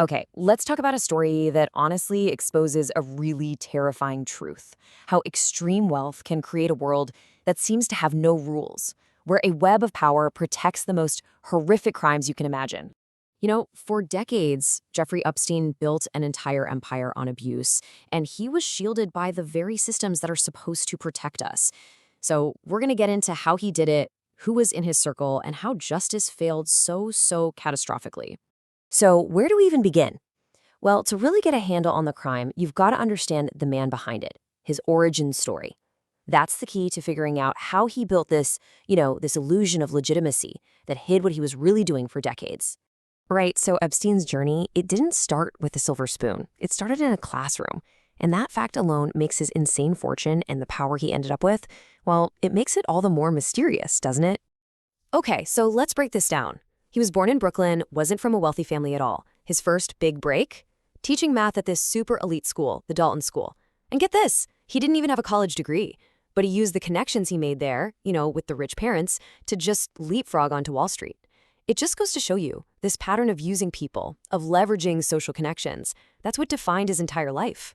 Okay, let's talk about a story that honestly exposes a really terrifying truth. How extreme wealth can create a world that seems to have no rules, where a web of power protects the most horrific crimes you can imagine. For decades, Jeffrey Epstein built an entire empire on abuse, and he was shielded by the very systems that are supposed to protect us. So, we're going to get into how he did it, who was in his circle, and how justice failed so catastrophically. So, where do we even begin? Well, to really get a handle on the crime, you've got to understand the man behind it, his origin story. That's the key to figuring out how he built this illusion of legitimacy that hid what he was really doing for decades. Right, so Epstein's journey, it didn't start with a silver spoon. It started in a classroom. And that fact alone makes his insane fortune and the power he ended up with, well, it makes it all the more mysterious, doesn't it? Okay, so let's break this down. He was born in Brooklyn, wasn't from a wealthy family at all. His first big break? Teaching math at this super elite school, the Dalton School. And get this, he didn't even have a college degree, but he used the connections he made there, with the rich parents, to just leapfrog onto Wall Street. It just goes to show you, this pattern of using people, of leveraging social connections, that's what defined his entire life.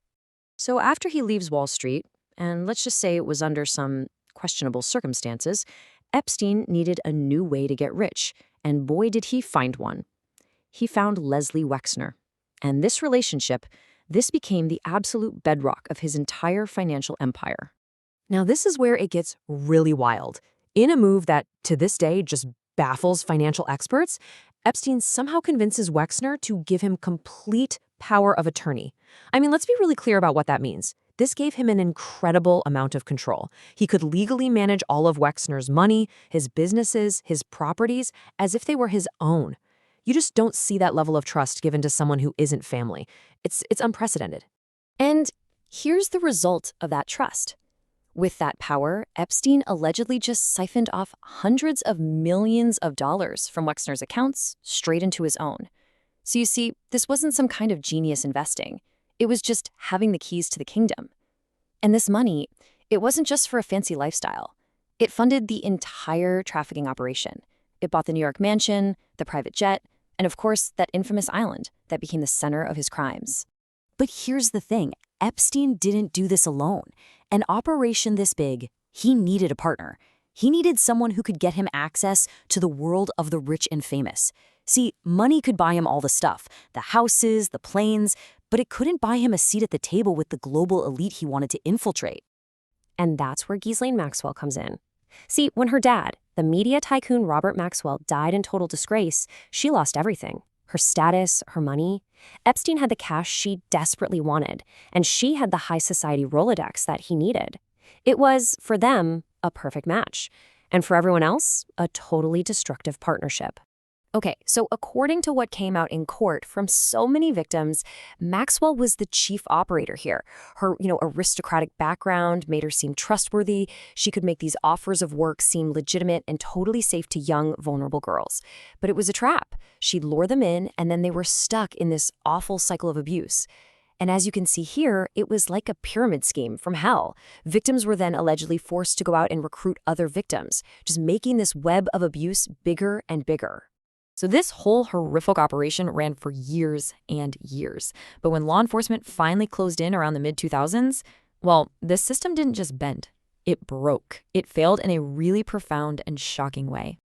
So after he leaves Wall Street, and let's just say it was under some questionable circumstances, Epstein needed a new way to get rich, and boy did he find one. He found Leslie Wexner. And this relationship, this became the absolute bedrock of his entire financial empire. Now this is where it gets really wild. In a move that, to this day, just baffles financial experts, Epstein somehow convinces Wexner to give him complete power of attorney. I mean, let's be really clear about what that means. This gave him an incredible amount of control. He could legally manage all of Wexner's money, his businesses, his properties, as if they were his own. You just don't see that level of trust given to someone who isn't family. It's unprecedented. And here's the result of that trust. With that power, Epstein allegedly just siphoned off hundreds of millions of dollars from Wexner's accounts straight into his own. So you see, this wasn't some kind of genius investing. It was just having the keys to the kingdom. And this money, it wasn't just for a fancy lifestyle. It funded the entire trafficking operation. It bought the New York mansion, the private jet, and of course, that infamous island that became the center of his crimes. But here's the thing, Epstein didn't do this alone. An operation this big, he needed a partner. He needed someone who could get him access to the world of the rich and famous. See, money could buy him all the stuff, the houses, the planes, but it couldn't buy him a seat at the table with the global elite he wanted to infiltrate. And that's where Ghislaine Maxwell comes in. See, when her dad, the media tycoon Robert Maxwell, died in total disgrace, she lost everything. Her status, her money. Epstein had the cash she desperately wanted, and she had the high society Rolodex that he needed. It was, for them, a perfect match. And for everyone else, a totally destructive partnership. Okay, so according to what came out in court from so many victims, Maxwell was the chief operator here. Her, aristocratic background made her seem trustworthy. She could make these offers of work seem legitimate and totally safe to young, vulnerable girls. But it was a trap. She'd lure them in, and then they were stuck in this awful cycle of abuse. And as you can see here, it was like a pyramid scheme from hell. Victims were then allegedly forced to go out and recruit other victims, just making this web of abuse bigger and bigger. So this whole horrific operation ran for years and years. But when law enforcement finally closed in around the mid-2000s, well, the system didn't just bend. It broke. It failed in a really profound and shocking way.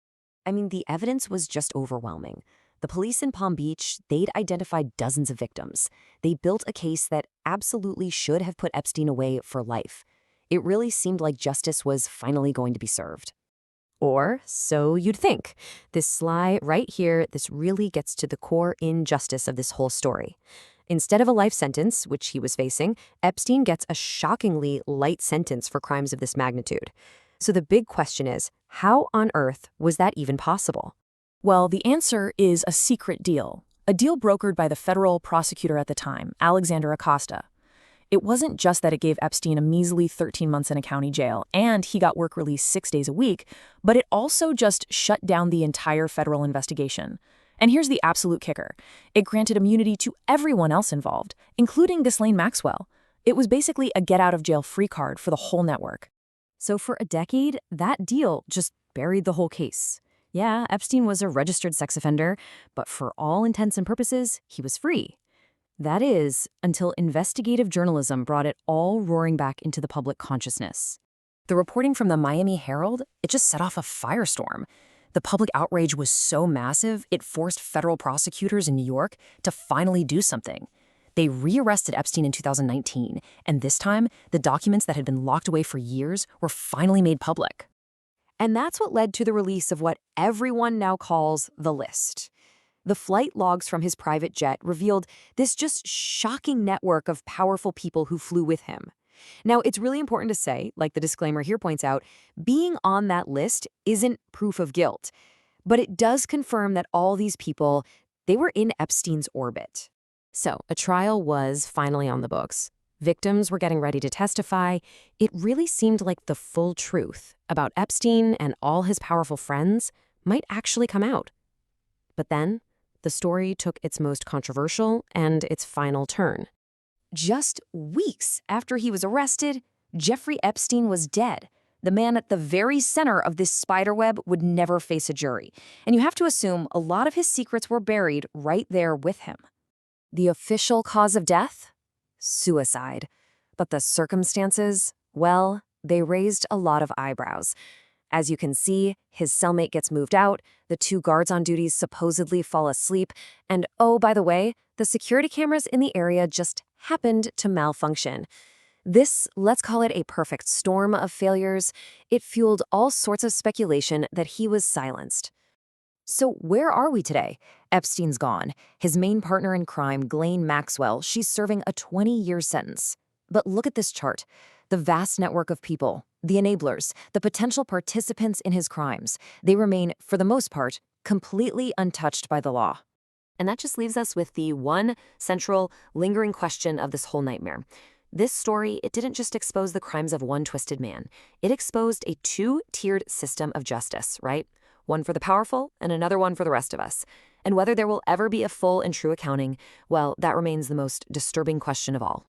I mean, the evidence was just overwhelming. The police in Palm Beach, they'd identified dozens of victims. They built a case that absolutely should have put Epstein away for life. It really seemed like justice was finally going to be served. Or so you'd think. This sly right here, this really gets to the core injustice of this whole story. Instead of a life sentence, which he was facing, Epstein gets a shockingly light sentence for crimes of this magnitude. So the big question is, how on earth was that even possible? Well, the answer is a secret deal. A deal brokered by the federal prosecutor at the time, Alexander Acosta. It wasn't just that it gave Epstein a measly 13 months in a county jail, and he got work release 6 days a week, but it also just shut down the entire federal investigation. And here's the absolute kicker. It granted immunity to everyone else involved, including Ghislaine Maxwell. It was basically a get-out-of-jail-free card for the whole network. So for a decade, that deal just buried the whole case. Yeah, Epstein was a registered sex offender, but for all intents and purposes, he was free. That is, until investigative journalism brought it all roaring back into the public consciousness. The reporting from the Miami Herald, it just set off a firestorm. The public outrage was so massive, it forced federal prosecutors in New York to finally do something. They rearrested Epstein in 2019, and this time, the documents that had been locked away for years were finally made public. And that's what led to the release of what everyone now calls the list. The flight logs from his private jet revealed this just shocking network of powerful people who flew with him. Now, it's really important to say, like the disclaimer here points out, being on that list isn't proof of guilt, but it does confirm that all these people, they were in Epstein's orbit. So, a trial was finally on the books. Victims were getting ready to testify. It really seemed like the full truth about Epstein and all his powerful friends might actually come out. But then, the story took its most controversial and its final turn. Just weeks after he was arrested, Jeffrey Epstein was dead. The man at the very center of this spiderweb would never face a jury. And you have to assume a lot of his secrets were buried right there with him. The official cause of death? Suicide. But the circumstances? Well, they raised a lot of eyebrows. As you can see, his cellmate gets moved out, the 2 guards on duty supposedly fall asleep, and oh, by the way, the security cameras in the area just happened to malfunction. This, let's call it a perfect storm of failures, it fueled all sorts of speculation that he was silenced. So where are we today? Epstein's gone. His main partner in crime, Ghislaine Maxwell, she's serving a 20-year sentence. But look at this chart. The vast network of people, the enablers, the potential participants in his crimes, they remain, for the most part, completely untouched by the law. And that just leaves us with the one central, lingering question of this whole nightmare. This story, it didn't just expose the crimes of one twisted man. It exposed a 2-tiered system of justice, right? One for the powerful and another one for the rest of us. And whether there will ever be a full and true accounting, well, that remains the most disturbing question of all.